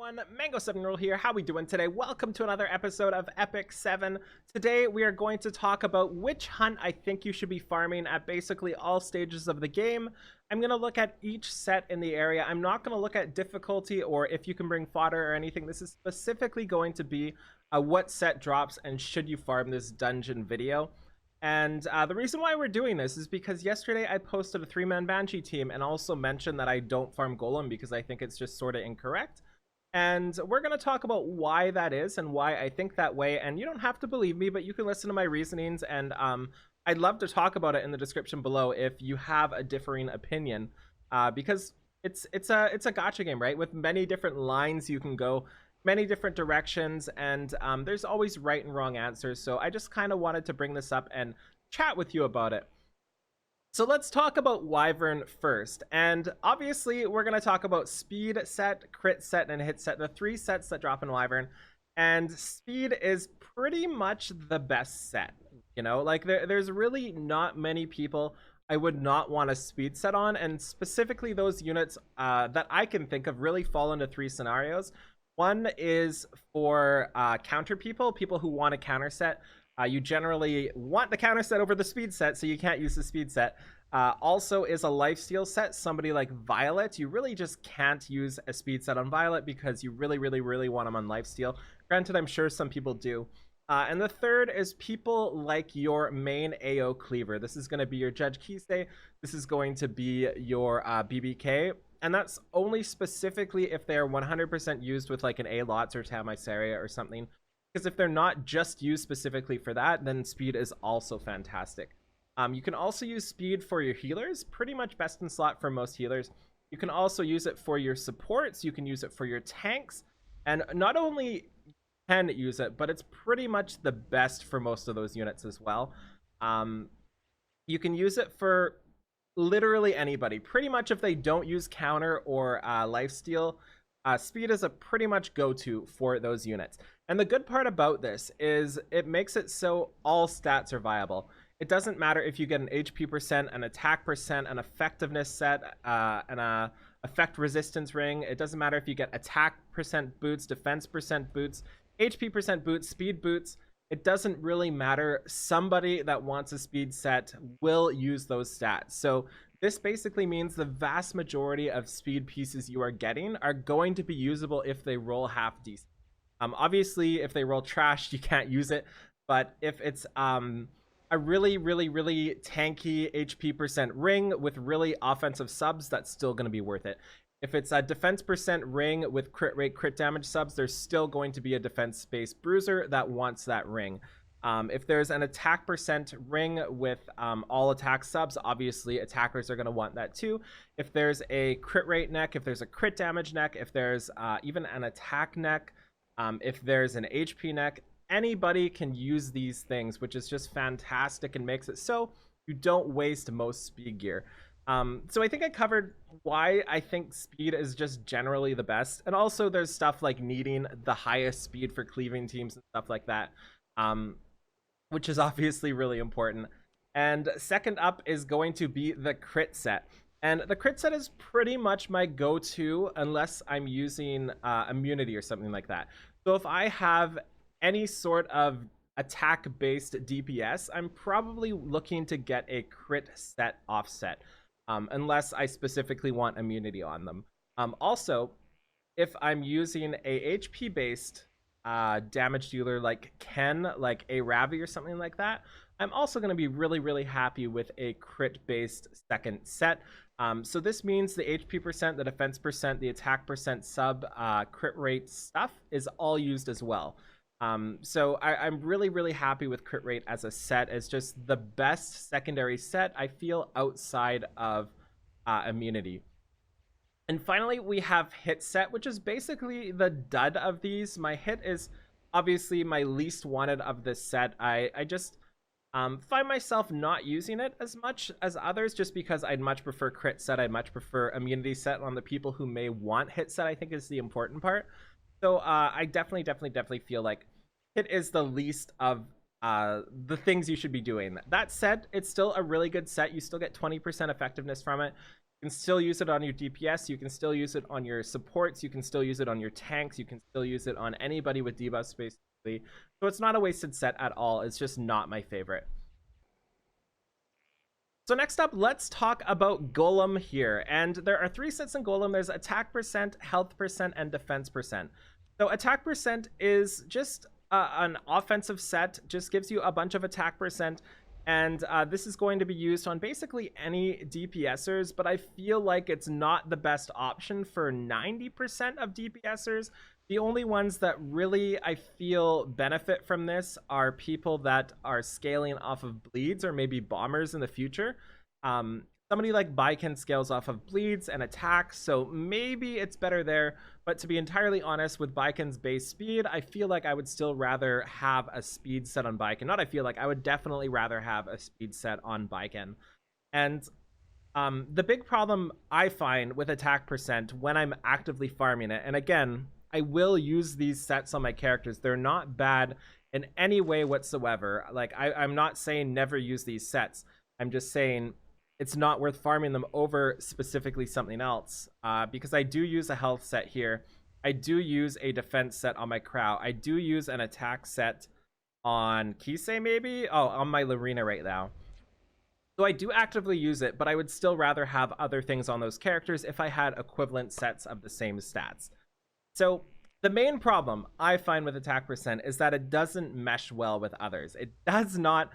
everyone, Mango 7 Rule here. How we doing today? Welcome to another episode of Epic 7. Today we are going to talk about which hunt I think you should be farming at basically all stages of the game. I'm going to look at each set in the area. I'm not going to look at difficulty or if you can bring fodder or anything. This is specifically going to be what set drops and should you farm this dungeon video. And the reason why we're doing this is because yesterday I posted a 3-man Banshee team and also mentioned that I don't farm Golem because I think it's just sort of incorrect. And we're going to talk about why that is and why I think that way. And you don't have to believe me, but you can listen to my reasonings. And I'd love to talk about it in the description below if you have a differing opinion. Because it's a gacha game, right? With many different lines you can go, many different directions, and there's always right and wrong answers. So I just kind of wanted to bring this up and chat with you about it. So let's talk about Wyvern first. And obviously we're going to talk about speed set, crit set, and hit set, the 3 sets that drop in Wyvern. And speed is pretty much the best set. You know, like there's really not many people I would not want a speed set on, and specifically those units that I can think of really fall into 3 scenarios. One is for counter people who want a counter set. You generally want the counter set over the speed set, so you can't use the speed set. Also is a lifesteal set. Somebody like Violet, you really just can't use a speed set on Violet because you really want them on lifesteal. Granted, I'm sure some people do. And the third is people like your main AO cleaver. This is going to be your Judge Kisei. This is going to be your BBK. And that's only specifically if they're 100% used with like an A-Lots or Tamisaria or something. Because if they're not just used specifically for that, then speed is also fantastic. You can also use speed for your healers, pretty much best in slot for most healers. You can also use it for your supports, you can use it for your tanks, and not only can use it, but it's pretty much the best for most of those units as well. You can use it for literally anybody. Pretty much if they don't use counter or lifesteal, speed is a pretty much go-to for those units. And the good part about this is it makes it so all stats are viable. It doesn't matter if you get an HP percent, an attack percent, an effectiveness set, an effect resistance ring. It doesn't matter if you get attack percent boots, defense percent boots, HP percent boots, speed boots. It doesn't really matter. Somebody that wants a speed set will use those stats. So this basically means the vast majority of speed pieces you are getting are going to be usable if they roll half decent. Obviously, if they roll trash, you can't use it. But if it's a really tanky HP percent ring with really offensive subs, that's still going to be worth it. If it's a defense percent ring with crit rate, crit damage subs, there's still going to be a defense-based bruiser that wants that ring. If there's an attack percent ring with all attack subs, obviously attackers are going to want that too. If there's a crit rate neck, if there's a crit damage neck, if there's even an attack neck, if there's an HP neck, anybody can use these things, which is just fantastic and makes it so you don't waste most speed gear. So I think I covered why I think speed is just generally the best. And also there's stuff like needing the highest speed for cleaving teams and stuff like that, which is obviously really important. And second up is going to be the crit set. And the crit set is pretty much my go-to unless I'm using immunity or something like that. So if I have any sort of attack-based DPS, I'm probably looking to get a crit set offset. Unless I specifically want immunity on them. Also, if I'm using a HP-based damage dealer like Ken, like a Ravi or something like that, I'm also going to be really happy with a crit-based second set. So this means the HP percent, the defense percent, the attack percent sub, crit rate stuff is all used as well. So I'm really happy with crit rate as a set. It's just the best secondary set I feel outside of immunity. And finally we have hit set, which is basically the dud of these. My hit is obviously my least wanted of this set. I just find myself not using it as much as others just because I'd much prefer crit set. I'd much prefer immunity set on the people who may want hit set, I think is the important part. So I definitely feel like hit is the least of the things you should be doing. That said, it's still a really good set. You still get 20% effectiveness from it. You can still use it on your DPS. You can still use it on your supports. You can still use it on your tanks. You can still use it on anybody with debuffs, basically. So it's not a wasted set at all. It's just not my favorite. So next up, let's talk about Golem here. And there are 3 sets in Golem. There's attack percent, health percent, and defense percent. So attack percent is just an offensive set, just gives you a bunch of attack percent. And this is going to be used on basically any DPSers, but I feel like it's not the best option for 90% of DPSers. The only ones that really I feel benefit from this are people that are scaling off of bleeds or maybe bombers in the future. Somebody like Baiken scales off of bleeds and attacks, so maybe it's better there. But to be entirely honest, with Baiken's base speed, I feel like I would still rather have a speed set on Baiken. Not I feel like, I would definitely rather have a speed set on Baiken. And the big problem I find with attack percent when I'm actively farming it, and again, I will use these sets on my characters. They're not bad in any way whatsoever. Like, I'm not saying never use these sets. I'm just saying it's not worth farming them over specifically something else, because I do use a health set here. I do use a defense set on my Crow. I do use an attack set on Kisei, maybe? Oh, on my Lorena right now. So I do actively use it, but I would still rather have other things on those characters if I had equivalent sets of the same stats. So the main problem I find with attack percent is that it doesn't mesh well with others. It does not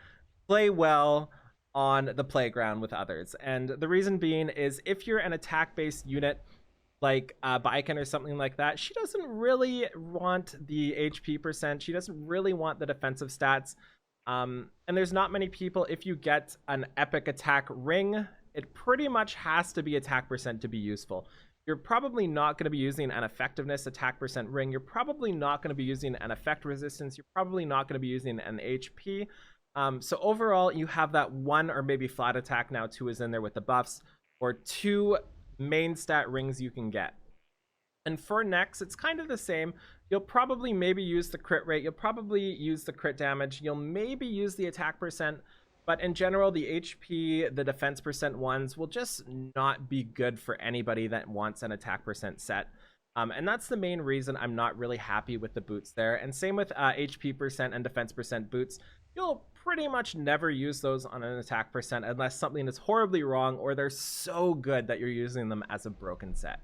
play well on the playground with others. And the reason being is if you're an attack-based unit like Baiken or something like that, she doesn't really want the HP percent. She doesn't really want the defensive stats. And there's not many people, if you get an epic attack ring, it pretty much has to be attack percent to be useful. You're probably not going to be using an effectiveness attack percent ring. You're probably not going to be using an effect resistance. You're probably not going to be using an HP. So overall, you have that 1 or maybe flat attack now. 2 is in there with the buffs, or 2 main stat rings you can get. And for next, it's kind of the same. You'll probably maybe use the crit rate. You'll probably use the crit damage. You'll maybe use the attack percent. But in general, the HP, the defense percent ones will just not be good for anybody that wants an attack percent set. And that's the main reason I'm not really happy with the boots there. And same with HP percent and defense percent boots. You'll pretty much never use those on an attack percent unless something is horribly wrong or they're so good that you're using them as a broken set.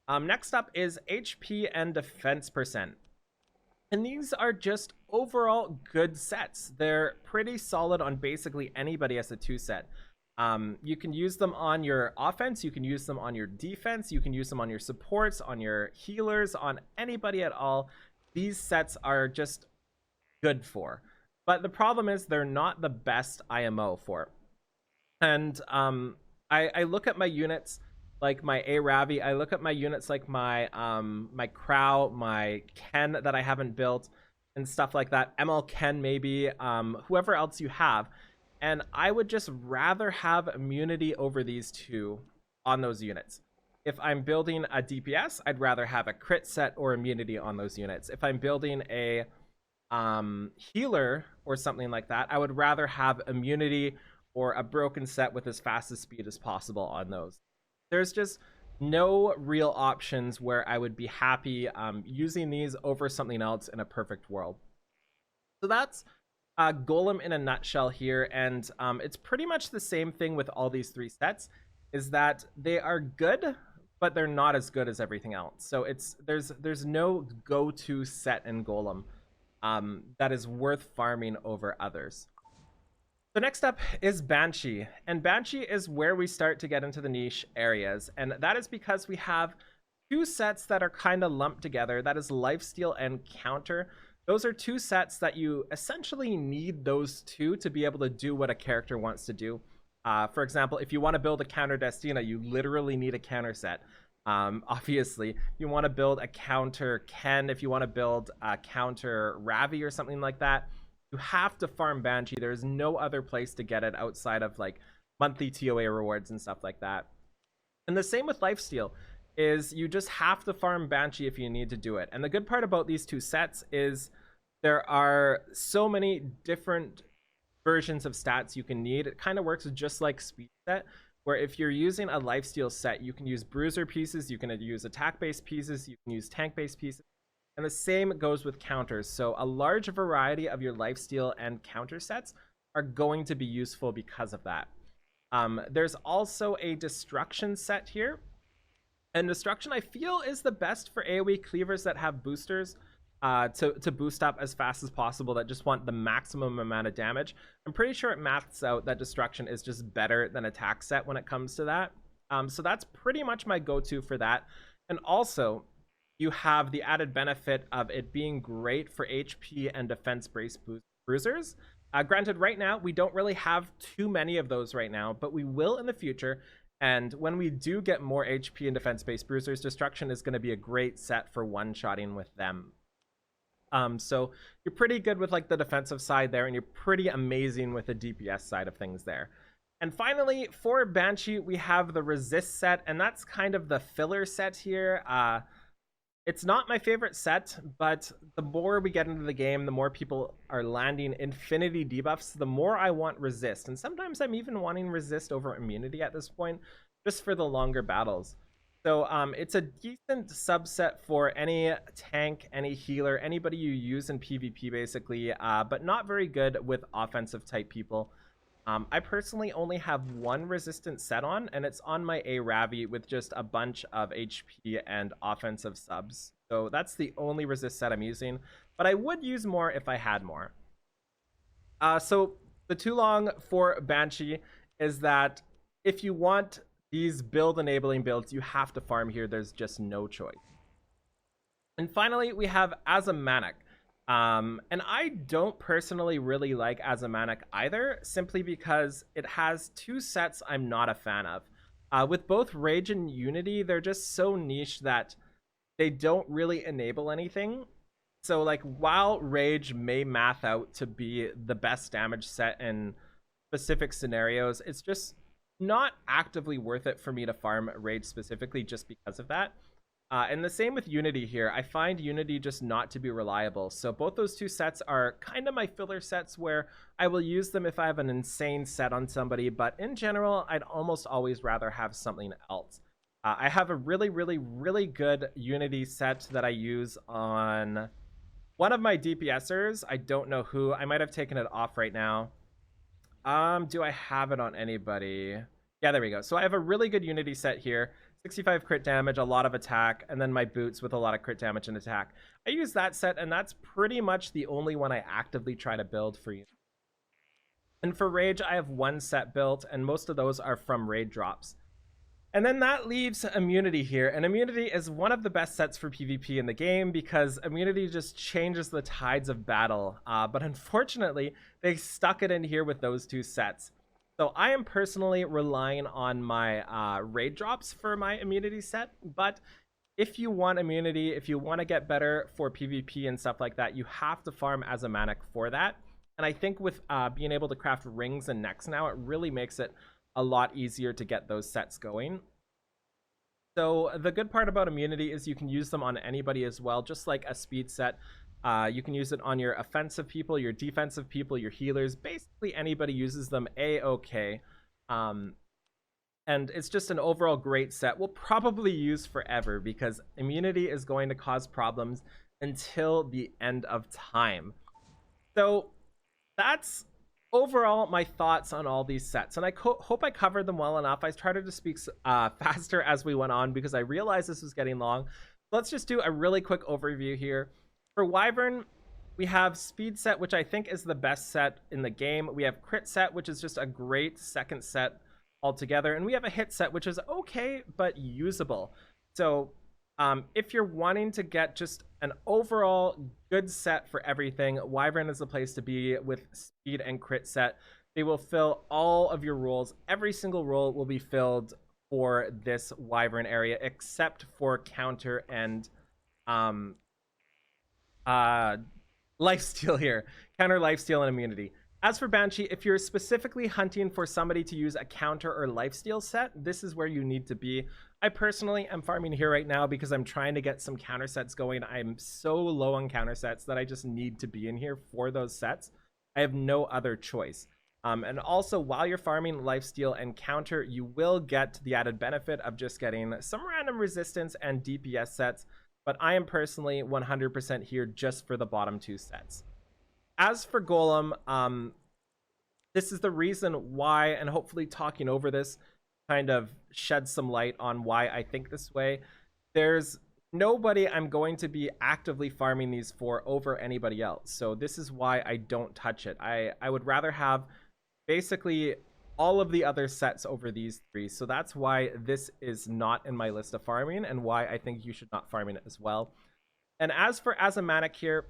Next up is HP and defense percent. And these are just overall good sets. They're pretty solid on basically anybody as a 2 set. You can use them on your offense, you can use them on your defense, you can use them on your supports, on your healers, on anybody at all. These sets are just good for. But the problem is they're not the best IMO for. And I look at my units like my Aravi, I look at my units like my my Crow, my Ken that I haven't built, and stuff like that. ML Ken maybe, whoever else you have. And I would just rather have immunity over these 2 on those units. If I'm building a DPS, I'd rather have a crit set or immunity on those units. If I'm building a healer or something like that, I would rather have immunity or a broken set with as fast as speed as possible on those. There's just no real options where I would be happy using these over something else in a perfect world. So that's Golem in a nutshell here, and it's pretty much the same thing with all these 3 sets, is that they are good, but they're not as good as everything else. So there's no go-to set in Golem that is worth farming over others. So next up is Banshee, and Banshee is where we start to get into the niche areas, and that is because we have 2 sets that are kind of lumped together. That is Lifesteal and Counter. Those are 2 sets that you essentially need those 2 to be able to do what a character wants to do. For example, if you want to build a Counter Destina, you literally need a counter set. Obviously, you want to build a Counter Ken, if you want to build a Counter Ravi or something like that, you have to farm Banshee. There's no other place to get it outside of like monthly TOA rewards and stuff like that. And the same with Lifesteal, is you just have to farm Banshee if you need to do it. And the good part about these 2 sets is there are so many different versions of stats you can need. It kind of works just like speed set, where if you're using a lifesteal set, you can use bruiser pieces, you can use attack based pieces, you can use tank based pieces, and the same goes with counters. So a large variety of your lifesteal and counter sets are going to be useful because of that. There's also a destruction set here, and destruction I feel is the best for AoE cleavers that have boosters. To boost up as fast as possible, that just want the maximum amount of damage. I'm pretty sure it maths out that destruction is just better than attack set when it comes to that. So that's pretty much my go-to for that. And also, you have the added benefit of it being great for HP and defense brace bruisers. Granted, right now, we don't really have too many of those right now, but we will in the future. And when we do get more HP and defense-based bruisers, destruction is going to be a great set for one-shotting with them. So you're pretty good with like the defensive side there, and you're pretty amazing with the DPS side of things there. And finally, for Banshee, we have the resist set, and that's kind of the filler set here. It's not my favorite set, but the more we get into the game, the more people are landing infinity debuffs, the more I want resist. And sometimes I'm even wanting resist over immunity at this point, just for the longer battles. So it's a decent subset for any tank, any healer, anybody you use in PvP basically, but not very good with offensive type people. I personally only have one resistant set on, and it's on my A Ravi with just a bunch of HP and offensive subs. So that's the only resist set I'm using, but I would use more if I had more. So the too long for Banshee is that if you want these build enabling builds, you have to farm here. There's just no choice. And finally, we have Azimanak. And I don't personally really like Azimanak either, simply because it has two sets I'm not a fan of. With both Rage and Unity, they're just so niche that they don't really enable anything. So like, while Rage may math out to be the best damage set in specific scenarios, it's just not actively worth it for me to farm Rage specifically just because of that. And the same with Unity here. I find Unity just not to be reliable. So both those two sets are kind of my filler sets where I will use them if I have an insane set on somebody, but in general, I'd almost always rather have something else. I have a really, really, really good Unity set that I use on one of my DPSers. I don't know who. I might have taken it off right now. Do I have it on anybody? Yeah, there we go. So I have a really good Unity set here. 65 crit damage, a lot of attack, and then my boots with a lot of crit damage and attack. I use that set, and that's pretty much the only one I actively try to build for you. And for Rage, I have one set built, and most of those are from raid drops. And then that leaves Immunity here, and Immunity is one of the best sets for PvP in the game because Immunity just changes the tides of battle, but unfortunately, they stuck it in here with those two sets. So I am personally relying on my raid drops for my Immunity set, but if you want Immunity, if you want to get better for PvP and stuff like that, you have to farm Azimanak for that. And I think with being able to craft rings and necks now, it really makes it a lot easier to get those sets going. So the good part about Immunity is you can use them on anybody as well, just like a speed set. You can use it on your offensive people, your defensive people, your healers. Basically anybody uses them a-okay. And it's just an overall great set. We'll probably use forever because Immunity is going to cause problems until the end of time. So that's overall my thoughts on all these sets, and I hope I covered them well enough. I started to speak faster as we went on because I realized this was getting long. Let's just do a really quick overview here. For Wyvern, we have speed set, which I think is the best set in the game. We have crit set, which is just a great second set altogether, and we have a hit set, which is okay but usable. So if you're wanting to get just an overall good set for everything, Wyvern is the place to be with speed and crit set. They will fill all of your roles. Every single role will be filled for this Wyvern area, except for counter and lifesteal here. Counter, lifesteal, and immunity. As for Banshee, if you're specifically hunting for somebody to use a counter or lifesteal set, this is where you need to be. I personally am farming here right now because I'm trying to get some counter sets going. I'm so low on counter sets that I just need to be in here for those sets. I have no other choice. And also, while you're farming lifesteal and counter, you will get the added benefit of just getting some random resistance and DPS sets. But I am personally 100% here just for the bottom two sets. As for Golem, this is the reason why, and hopefully talking over this kind of sheds some light on why I think this way. There's nobody I'm going to be actively farming these for over anybody else. So this is why I don't touch it. I would rather have basically all of the other sets over these three. So that's why this is not in my list of farming and why I think you should not farm it as well. And as for Azimanak here,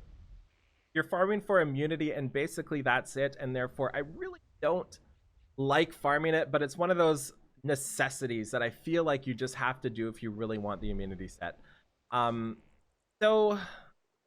you're farming for immunity and basically that's it. And therefore I really don't like farming it, but it's one of those necessities that I feel like you just have to do if you really want the immunity set. So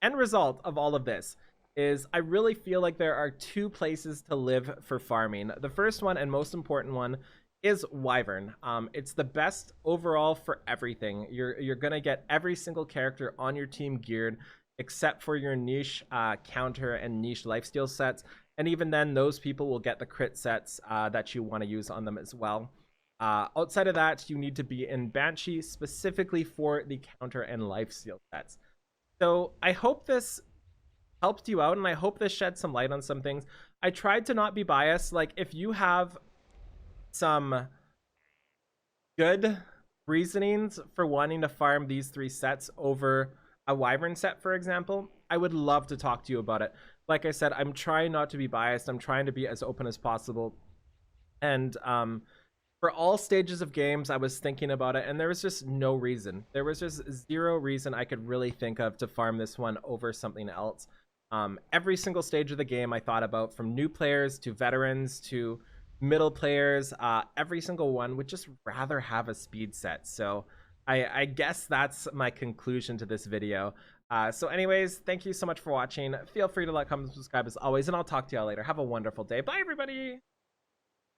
end result of all of this is I really feel like there are two places to live for farming. The first one and most important one is Wyvern. It's the best overall for everything. You're gonna get every single character on your team geared except for your niche counter and niche lifesteal sets, and even then those people will get the crit sets that you want to use on them as well. Outside of that, you need to be in Banshee specifically for the counter and lifesteal sets. So I hope this helped you out, and I hope this shed some light on some things. I tried to not be biased. Like, if you have some good reasonings for wanting to farm these three sets over a Wyvern set, for example, I would love to talk to you about it. Like I said, I'm trying not to be biased. I'm trying to be as open as possible. And for all stages of games, I was thinking about it, and there was just no reason. There was just zero reason I could really think of to farm this one over something else. Every single stage of the game I thought about, from new players to veterans to middle players, every single one would just rather have a speed set. So I guess that's my conclusion to this video. So anyways, thank you so much for watching. Feel free to like, comment, subscribe as always, and I'll talk to y'all later. Have a wonderful day. Bye, everybody.